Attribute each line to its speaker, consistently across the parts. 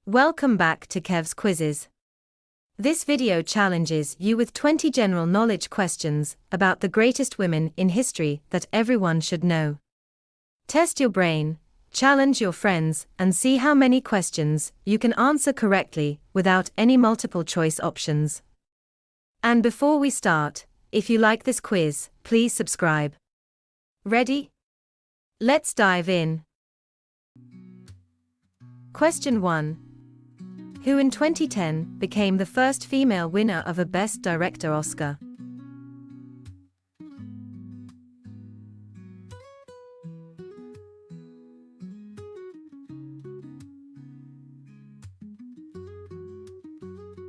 Speaker 1: Welcome back to Kev's Quizzes. This video challenges you with 20 general knowledge questions about the greatest women in history that everyone should know. Test your brain, challenge your friends, and see how many questions you can answer correctly without any multiple choice options. And before we start, if you like this quiz, please subscribe. Ready? Let's dive in. Question 1. Who in 2010 became the first female winner of a Best Director Oscar?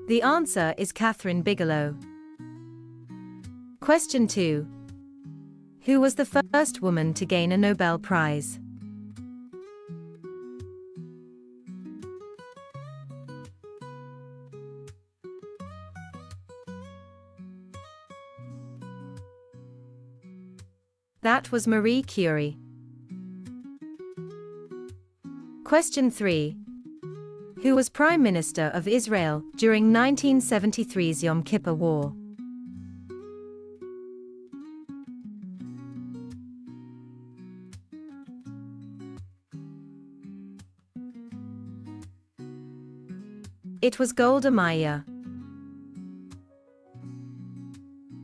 Speaker 1: The answer is Kathryn Bigelow. Question 2. Who was the first woman to gain a Nobel Prize? That was Marie Curie. Question 3. Who was Prime Minister of Israel during 1973's Yom Kippur War? It was Golda Meir.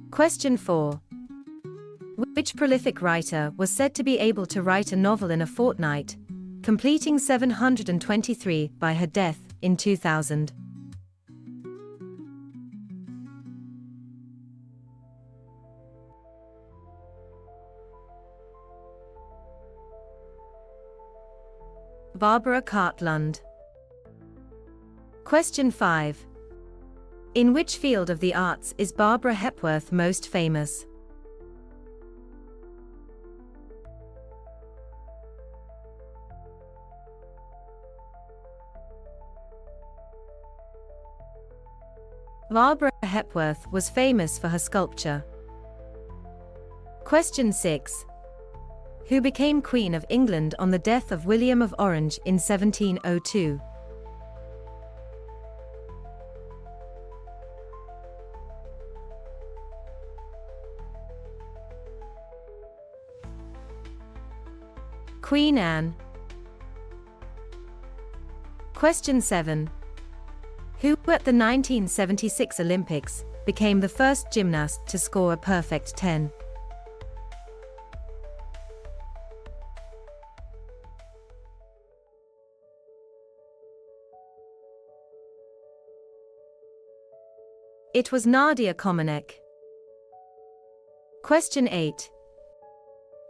Speaker 1: Question 4. Which prolific writer was said to be able to write a novel in a fortnight, completing 723 by her death in 2000? Barbara Cartland. Question 5. In which field of the arts is Barbara Hepworth most famous? Barbara Hepworth was famous for her sculpture. Question 6. Who became Queen of England on the death of William of Orange in 1702? Queen Anne. Question 7. Who, at the 1976 Olympics, became the first gymnast to score a perfect 10? It was Nadia Comaneci. Question 8.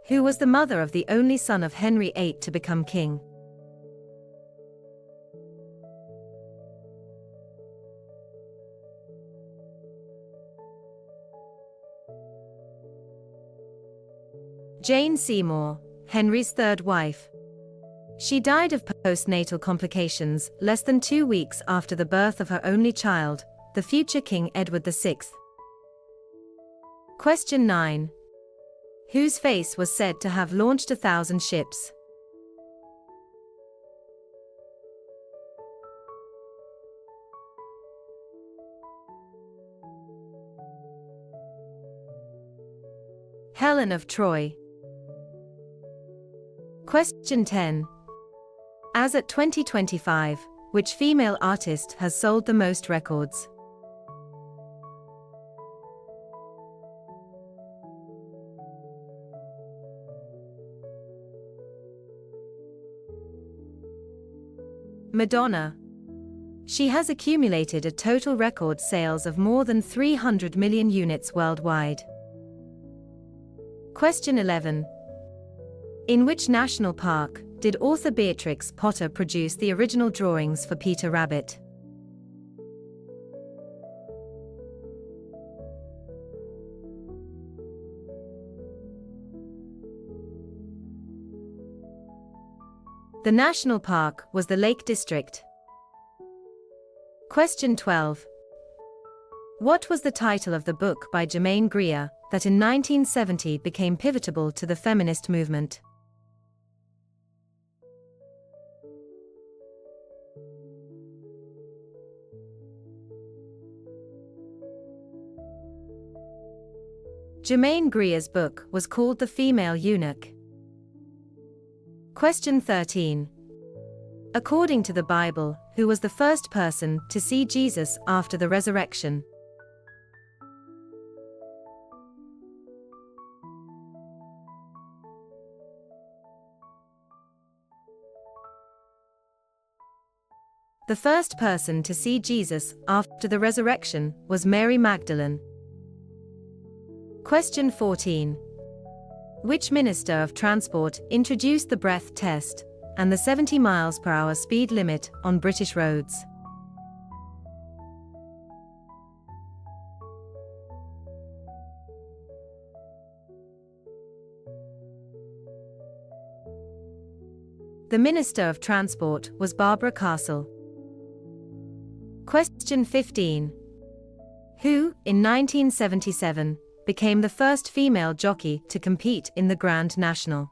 Speaker 1: Who was the mother of the only son of Henry VIII to become king? Jane Seymour, Henry's third wife. She died of postnatal complications less than 2 weeks after the birth of her only child, the future King Edward VI. Question 9. Whose face was said to have launched 1,000 ships? Helen of Troy. Question 10. As at 2025, which female artist has sold the most records? Madonna. She has accumulated a total record sales of more than 300 million units worldwide. Question 11. In which national park did author Beatrix Potter produce the original drawings for Peter Rabbit? The national park was the Lake District. Question 12. What was the title of the book by Germaine Greer that in 1970 became pivotal to the feminist movement? Germaine Greer's book was called The Female Eunuch. Question 13. According to the Bible, who was the first person to see Jesus after the resurrection? The first person to see Jesus after the resurrection was Mary Magdalene. Question 14. Which Minister of Transport introduced the breath test and the 70 miles per hour speed limit on British roads? The Minister of Transport was Barbara Castle. Question 15. Who, in 1977, became the first female jockey to compete in the Grand National?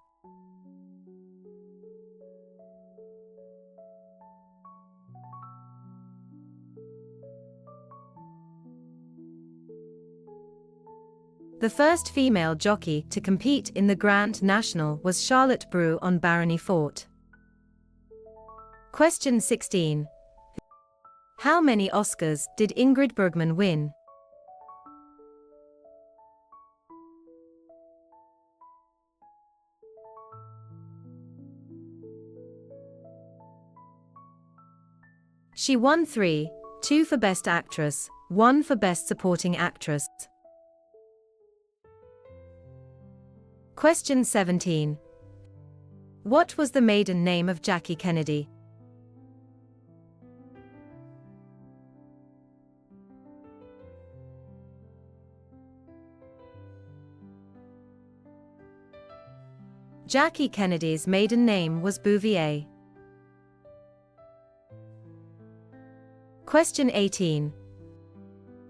Speaker 1: The first female jockey to compete in the Grand National was Charlotte Brew on Barony Fort. Question 16. How many Oscars did Ingrid Bergman win? She won 3, 2 for Best Actress, 1 for Best Supporting Actress. Question 17. What was the maiden name of Jackie Kennedy? Jackie Kennedy's maiden name was Bouvier. Question 18.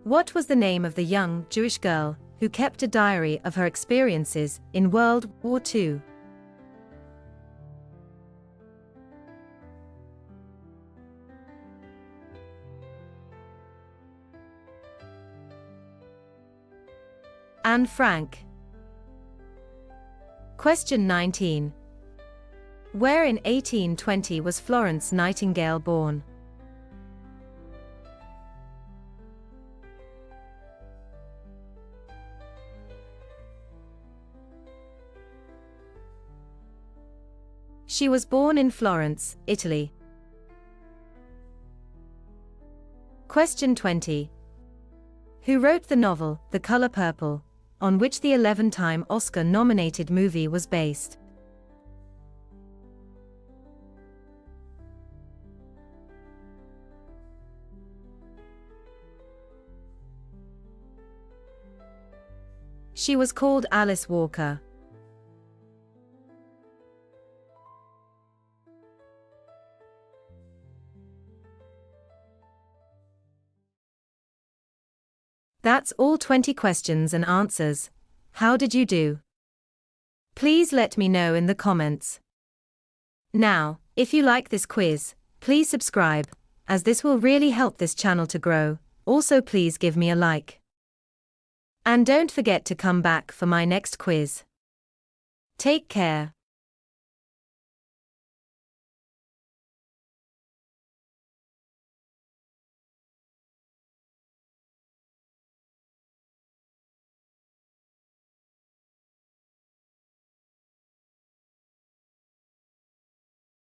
Speaker 1: What was the name of the young Jewish girl who kept a diary of her experiences in World War II? Anne Frank. Question 19. Where in 1820 was Florence Nightingale born? She was born in Florence, Italy. Question 20. Who wrote the novel, The Color Purple, on which the 11-time Oscar-nominated movie was based? She was called Alice Walker. That's all 20 questions and answers. How did you do? Please let me know in the comments. Now, if you like this quiz, please subscribe, as this will really help this channel to grow. Also, please give me a like. And don't forget to come back for my next quiz. Take care.